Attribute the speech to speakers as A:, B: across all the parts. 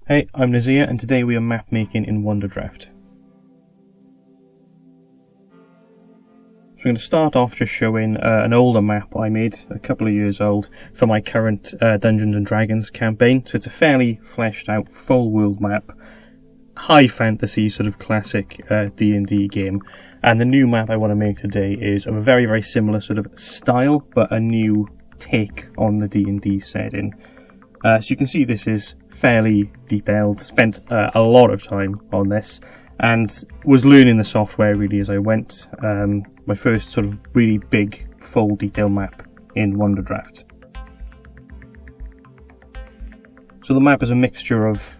A: Hey, I'm Nazir, and today we are map making in Wonderdraft. So I'm going to start off just showing an older map I made, a couple of years old, for my current Dungeons & Dragons campaign. So it's a fairly fleshed out, full world map, high fantasy, sort of classic D&D game. And the new map I want to make today is of a very, very similar sort of style, but a new take on the D&D setting. So you can see this is fairly detailed, spent a lot of time on this, and was learning the software really as I went. My first sort of really big, full detail map in Wonderdraft. So the map is a mixture of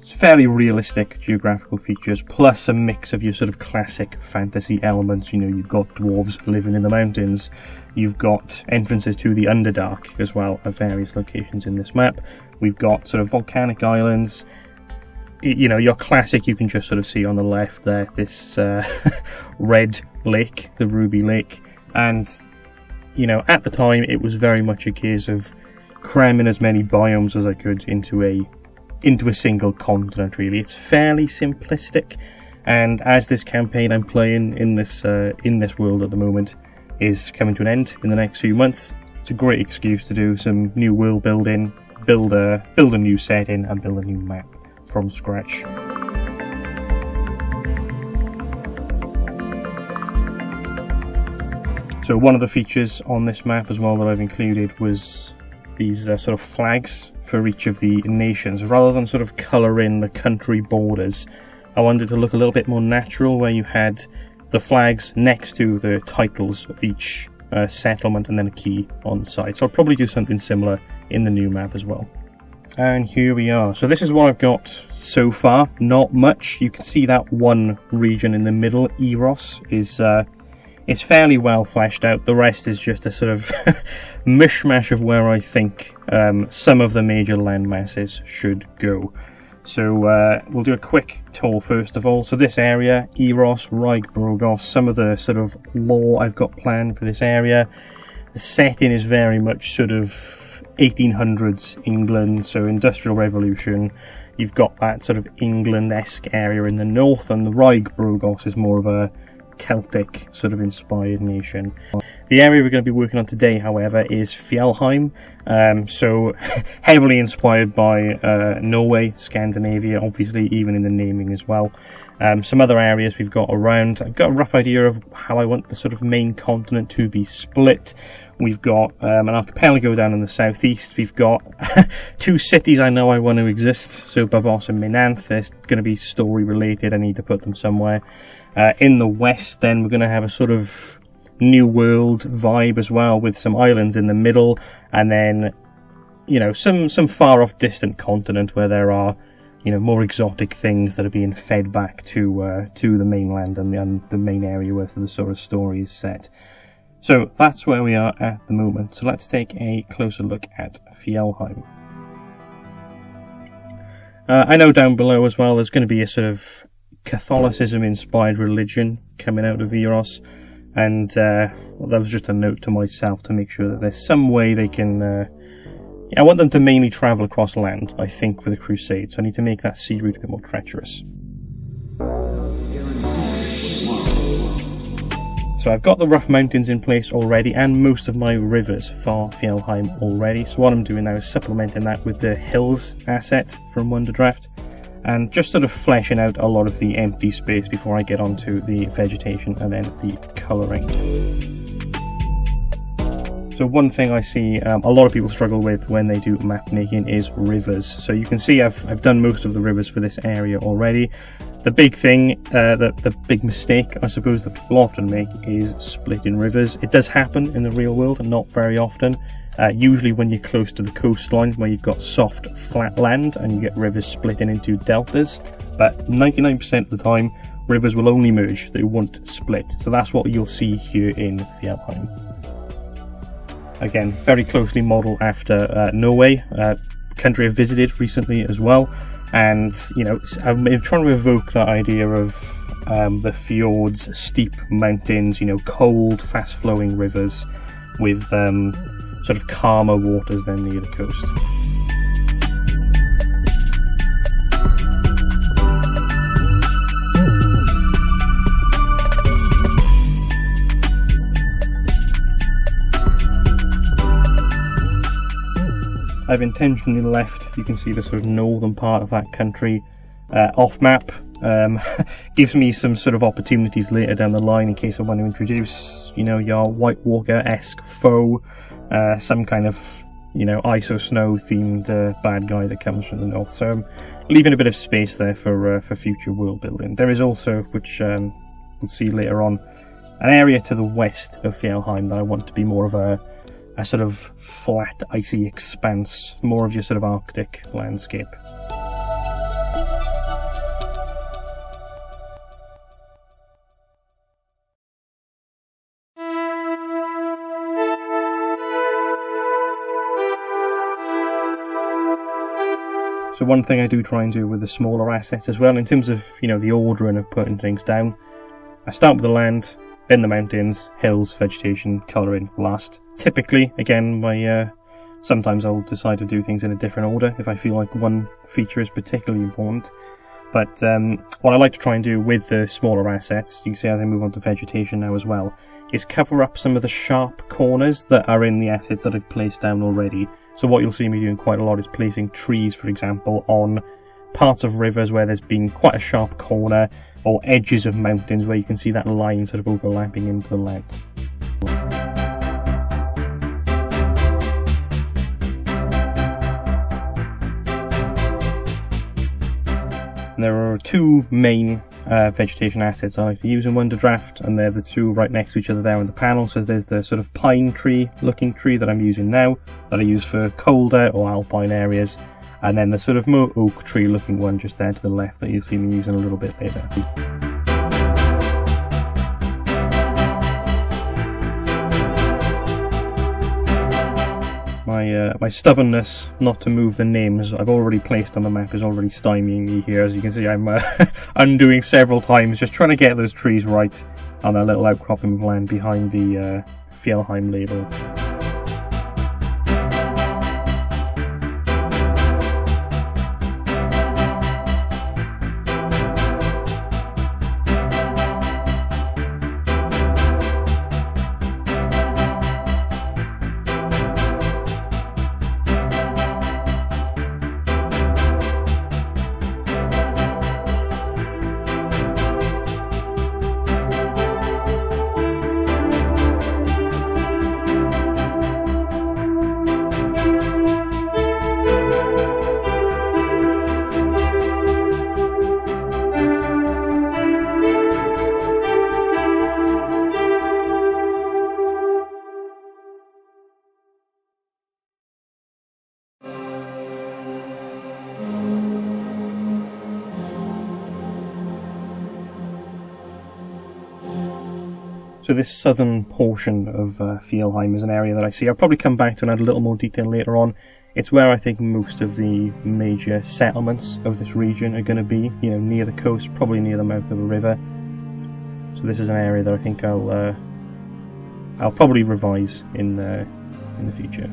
A: fairly realistic geographical features, plus a mix of your sort of classic fantasy elements. You know, you've got dwarves living in the mountains, you've got entrances to the Underdark as well at various locations in this map. We've got sort of volcanic islands, you know, your classic you can just sort of see on the left there, this red lake, the Ruby Lake. And, you know, at the time it was very much a case of cramming as many biomes as I could into a single continent, really. It's fairly simplistic, and as this campaign I'm playing in this world at the moment is coming to an end in the next few months, it's a great excuse to do some new world building, build a new setting and build a new map from scratch. So one of the features on this map as well that I've included was these sort of flags for each of the nations. Rather than sort of colour in the country borders, I wanted it to look a little bit more natural, where you had the flags next to the titles of each settlement and then a key on the side. So I'll probably do something similar in the new map as well. And here we are. So this is what I've got so far. Not much. You can see that one region in the middle, Eros, is fairly well fleshed out. The rest is just a sort of mishmash of where I think some of the major land masses should go. So we'll do a quick tour first of all. So this area, Eros, Brogos, some of the sort of lore I've got planned for this area. The setting is very much sort of 1800s England, so Industrial Revolution. You've got that sort of England-esque area in the north, and the Brogos is more of a Celtic sort of inspired nation. The area we're going to be working on today, however, is Fjelhjem, so heavily inspired by Norway, Scandinavia, obviously, even in the naming as well. Some other areas we've got around. I've got a rough idea of how I want the sort of main continent to be split. We've got an archipelago down in the southeast. We've got two cities I know I want to exist, so Babos and Minanth. They're going to be story related. I need to put them somewhere. In the west, then, we're going to have a sort of New World vibe as well, with some islands in the middle, and then, you know, some far off distant continent where there are, you know, more exotic things that are being fed back to the mainland and the main area where the sort of story is set. So that's where we are at the moment. So let's take a closer look at Fjelhjem. I know down below as well there's going to be a sort of Catholicism-inspired religion coming out of Eros, and that was just a note to myself to make sure that there's some way they can... I want them to mainly travel across land, I think, for the Crusade, so I need to make that sea route a bit more treacherous. So I've got the rough mountains in place already, and most of my rivers for Fjelhjem already, so what I'm doing now is supplementing that with the hills asset from Wonderdraft, and just sort of fleshing out a lot of the empty space before I get onto the vegetation and then the colouring. So one thing I see a lot of people struggle with when they do map making is rivers. So you can see I've done most of the rivers for this area already. The big thing, the big mistake I suppose that people often make is splitting rivers. It does happen in the real world, and not very often. Usually when you're close to the coastline, where you've got soft, flat land, and you get rivers splitting into deltas. But 99% of the time, rivers will only merge, they won't split. So that's what you'll see here in Fjelhjem. Again, very closely modelled after Norway, country I've visited recently as well. And, you know, I'm trying to evoke that idea of the fjords, steep mountains, you know, cold, fast-flowing rivers with sort of calmer waters than near the coast. I've intentionally left, you can see the sort of northern part of that country off map. Gives me some sort of opportunities later down the line in case I want to introduce, you know, your White Walker-esque foe, some kind of, you know, ice or snow themed bad guy that comes from the north. So I'm leaving a bit of space there for future world building. There is also, which we'll see later on, an area to the west of Fjelhjem that I want to be more of a sort of flat, icy expanse, more of your sort of Arctic landscape. So one thing I do try and do with the smaller assets as well, in terms of, you know, the ordering of putting things down, I start with the land, then the mountains, hills, vegetation, colouring last. Typically, again, sometimes I'll decide to do things in a different order if I feel like one feature is particularly important. But what I like to try and do with the smaller assets, you can see as I move on to vegetation now as well, is cover up some of the sharp corners that are in the assets that I've placed down already. So what you'll see me doing quite a lot is placing trees, for example, on parts of rivers where there's been quite a sharp corner, or edges of mountains where you can see that line sort of overlapping into the land. There are two main vegetation assets I like to use in Wonderdraft, and they're the two right next to each other there on the panel. So there's the sort of pine tree looking tree that I'm using now, that I use for colder or alpine areas, and then the sort of more oak tree looking one just there to the left that you'll see me using a little bit later. My stubbornness not to move the names I've already placed on the map is already stymieing me here. As you can see, I'm undoing several times, just trying to get those trees right on that little outcropping of land behind the Fjelhjem label. So this southern portion of Fjelhjem is an area that I see. I'll probably come back to and add a little more detail later on. It's where I think most of the major settlements of this region are going to be, you know, near the coast, probably near the mouth of a river. So this is an area that I think I'll probably revise in the future.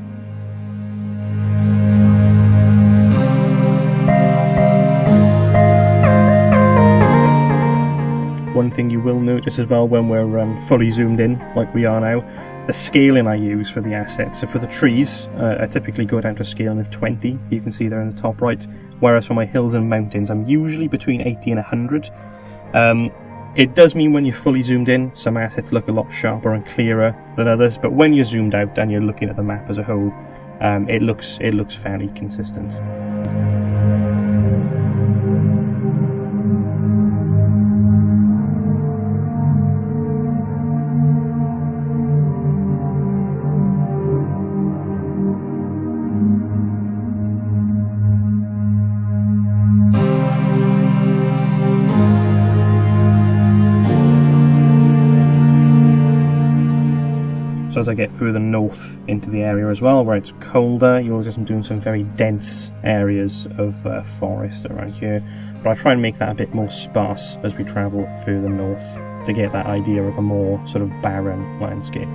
A: One thing you will notice as well when we're fully zoomed in, like we are now, the scaling I use for the assets. So for the trees, I typically go down to a scaling of 20, you can see there in the top right, whereas for my hills and mountains, I'm usually between 80 and 100. It does mean when you're fully zoomed in, some assets look a lot sharper and clearer than others, but when you're zoomed out and you're looking at the map as a whole, it looks fairly consistent. So as I get further north into the area as well, where it's colder, you'll notice I'm doing some very dense areas of forest around here. But I try and make that a bit more sparse as we travel further north to get that idea of a more sort of barren landscape.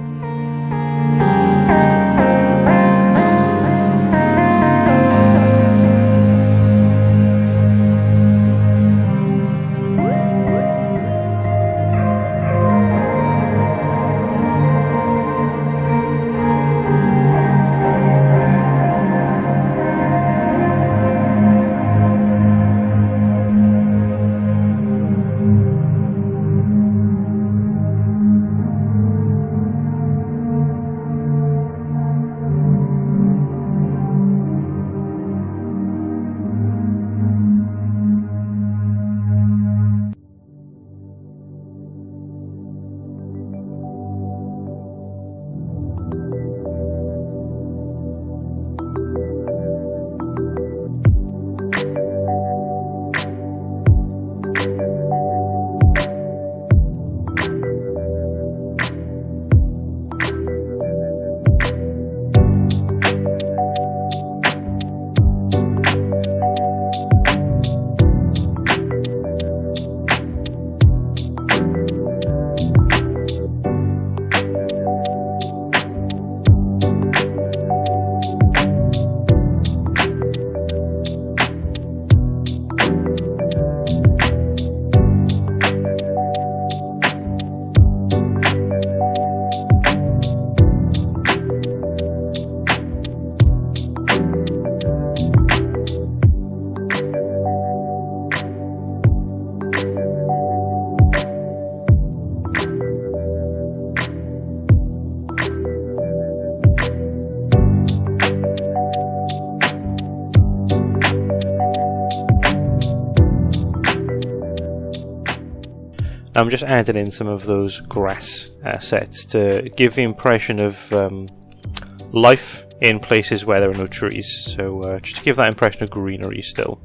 A: I'm just adding in some of those grass assets to give the impression of life in places where there are no trees. So just to give that impression of greenery still.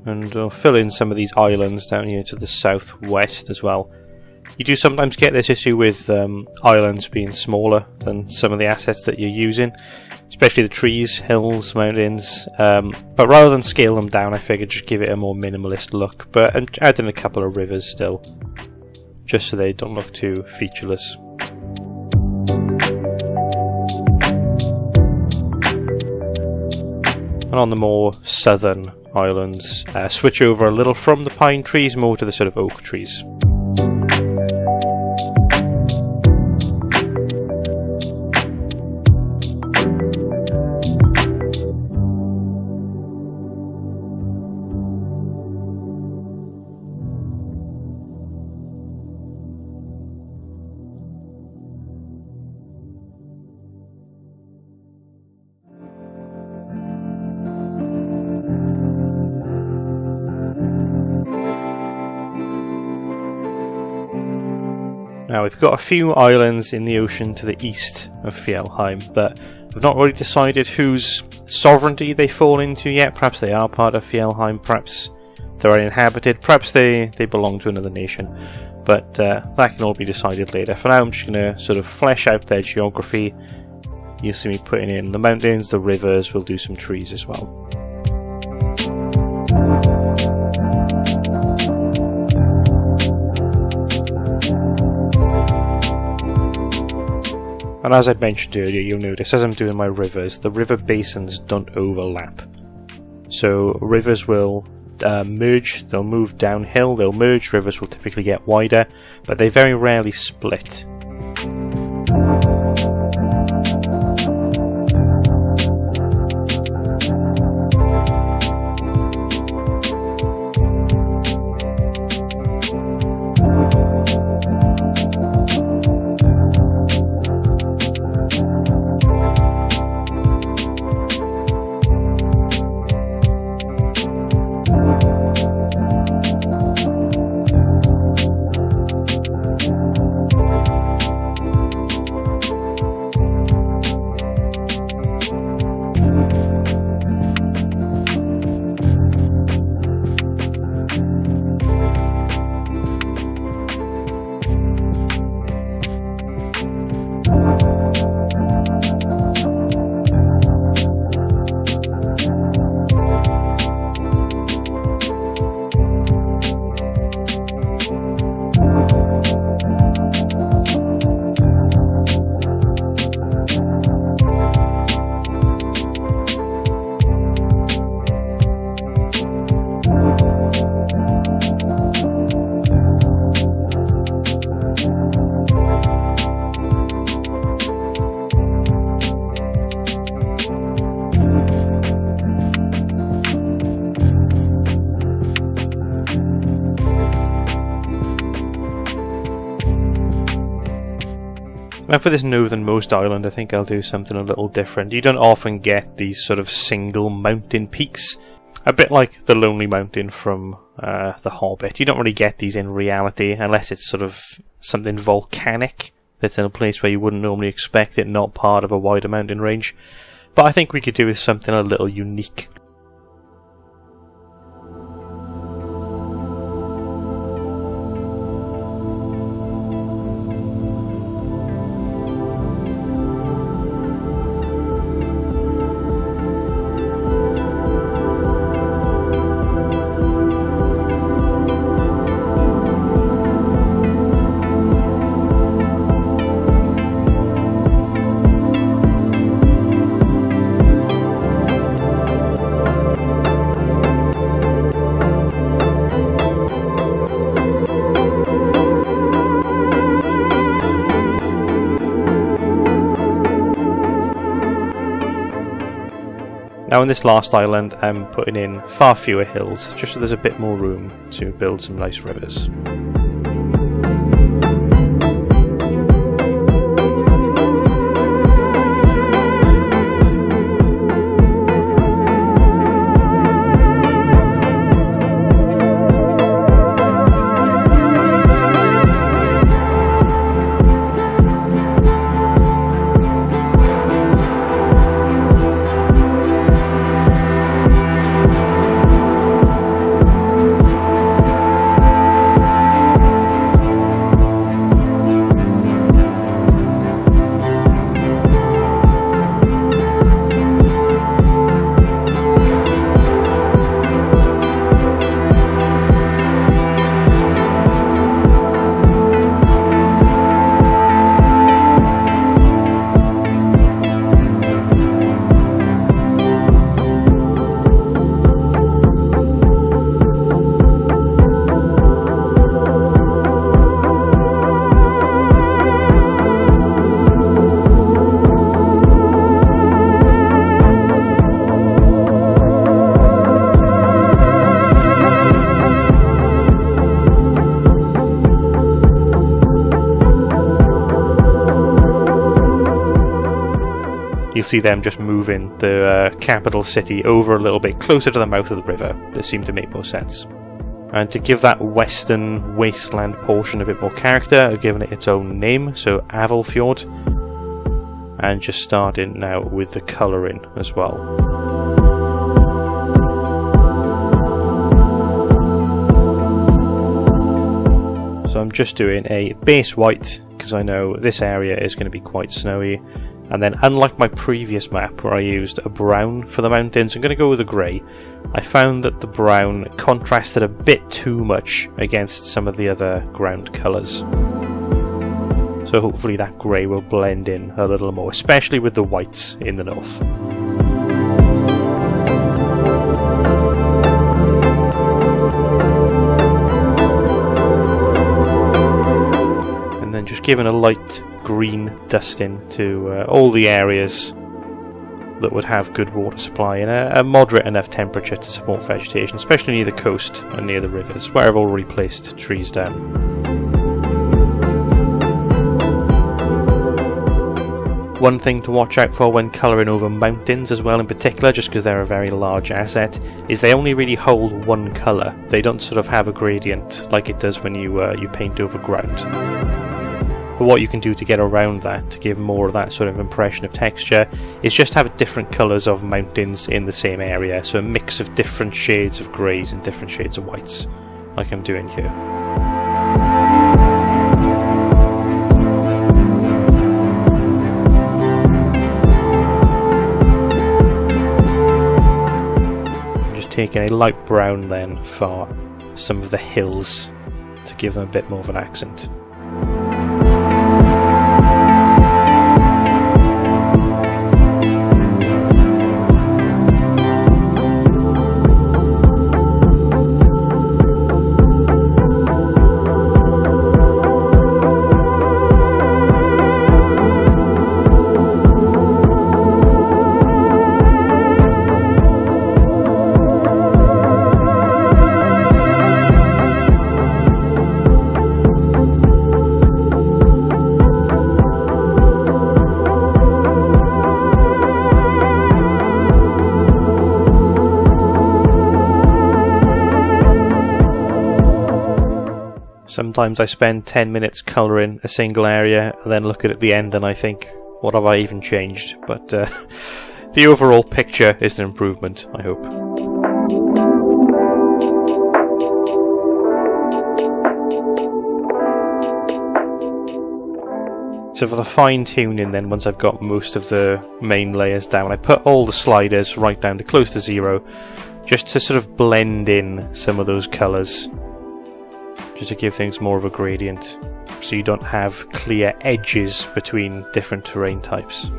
A: And I'll fill in some of these islands down here to the southwest as well. You do sometimes get this issue with islands being smaller than some of the assets that you're using, especially the trees, hills, mountains. But rather than scale them down, I figured just give it a more minimalist look, but add in a couple of rivers still, just so they don't look too featureless. And on the more southern islands, switch over a little from the pine trees more to the sort of oak trees. Now we've got a few islands in the ocean to the east of Fjelhjem, but I've not really decided whose sovereignty they fall into yet. Perhaps they are part of Fjelhjem, perhaps they're uninhabited, perhaps they belong to another nation. But that can all be decided later. For now I'm just going to sort of flesh out their geography. You'll see me putting in the mountains, the rivers, we'll do some trees as well. And as I mentioned earlier, you'll notice as I'm doing my rivers, the river basins don't overlap. So rivers will merge, they'll move downhill, they'll merge, rivers will typically get wider, but they very rarely split. Now for this northernmost island, I think I'll do something a little different. You don't often get these sort of single mountain peaks. A bit like the Lonely Mountain from The Hobbit. You don't really get these in reality unless it's sort of something volcanic that's in a place where you wouldn't normally expect it, not part of a wider mountain range. But I think we could do with something a little unique. Now in this last island I'm putting in far fewer hills, just so there's a bit more room to build some nice rivers. You'll see them just moving the capital city over a little bit closer to the mouth of the river. This seemed to make more sense. And to give that western wasteland portion a bit more character, I've given it its own name, so Avfalfjord. And just starting now with the colouring as well. So I'm just doing a base white, because I know this area is going to be quite snowy. And then, unlike my previous map where I used a brown for the mountains, I'm going to go with a grey. I found that the brown contrasted a bit too much against some of the other ground colours. So hopefully that grey will blend in a little more, especially with the whites in the north. And then just giving a light green dusting to all the areas that would have good water supply and a moderate enough temperature to support vegetation, especially near the coast and near the rivers, where I've already placed trees down. One thing to watch out for when colouring over mountains as well in particular, just because they're a very large asset, is they only really hold one colour. They don't sort of have a gradient like it does when you paint over ground. But what you can do to get around that, to give more of that sort of impression of texture, is just have different colours of mountains in the same area, so a mix of different shades of greys and different shades of whites, like I'm doing here. I'm just taking a light brown then for some of the hills to give them a bit more of an accent. Sometimes I spend 10 minutes colouring a single area and then look at it at the end and I think, what have I even changed? But the overall picture is an improvement, I hope. So for the fine tuning then, once I've got most of the main layers down, I put all the sliders right down to close to 0, just to sort of blend in some of those colours. Just to give things more of a gradient, so you don't have clear edges between different terrain types.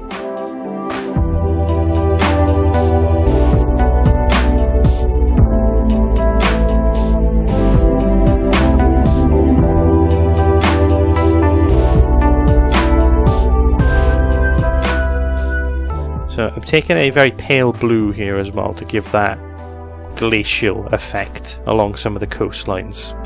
A: So I'm taking a very pale blue here as well to give that glacial effect along some of the coastlines.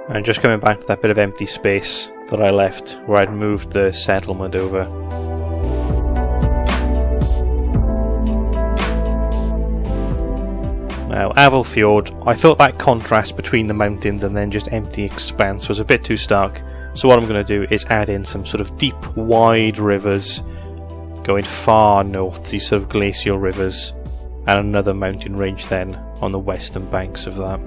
A: And just coming back to that bit of empty space that I left where I'd moved the settlement over. Now, Avfalfjord, I thought that contrast between the mountains and then just empty expanse was a bit too stark, so what I'm going to do is add in some sort of deep, wide rivers going far north, these sort of glacial rivers, and another mountain range then on the western banks of that.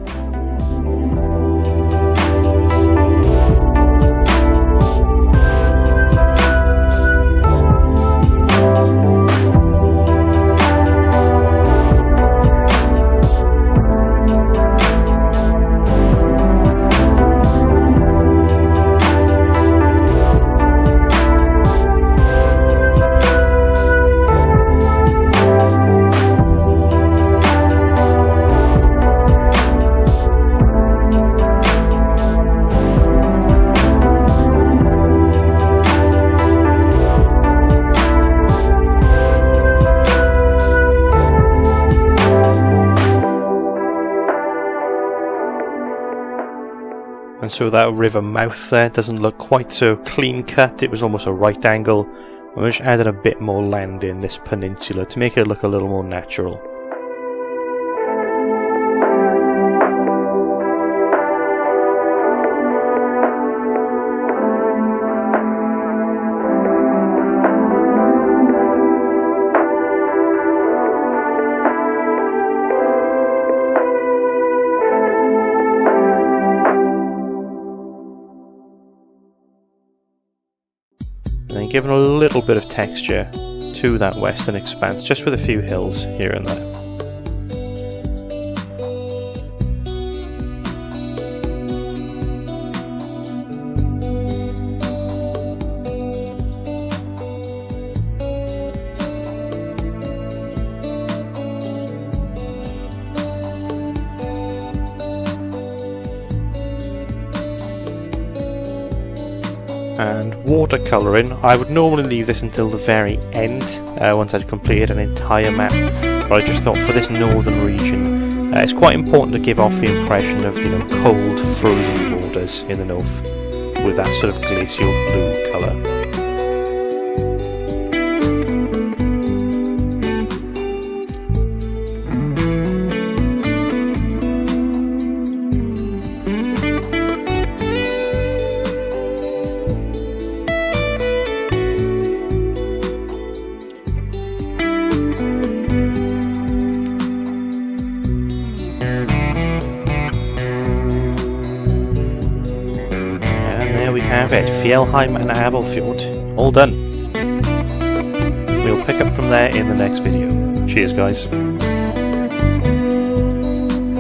A: And so that river mouth there doesn't look quite so clean cut, it was almost a right angle. I just added a bit more land in this peninsula to make it look a little more natural. And then giving a little bit of texture to that western expanse, just with a few hills here and there. And watercolouring, I would normally leave this until the very end, once I'd completed an entire map, but I just thought for this northern region, it's quite important to give off the impression of, you know, cold, frozen borders in the north, with that sort of glacial blue colour. We have it, Fjelhjem and Avfalfjord, all done. We'll pick up from there in the next video. Cheers guys.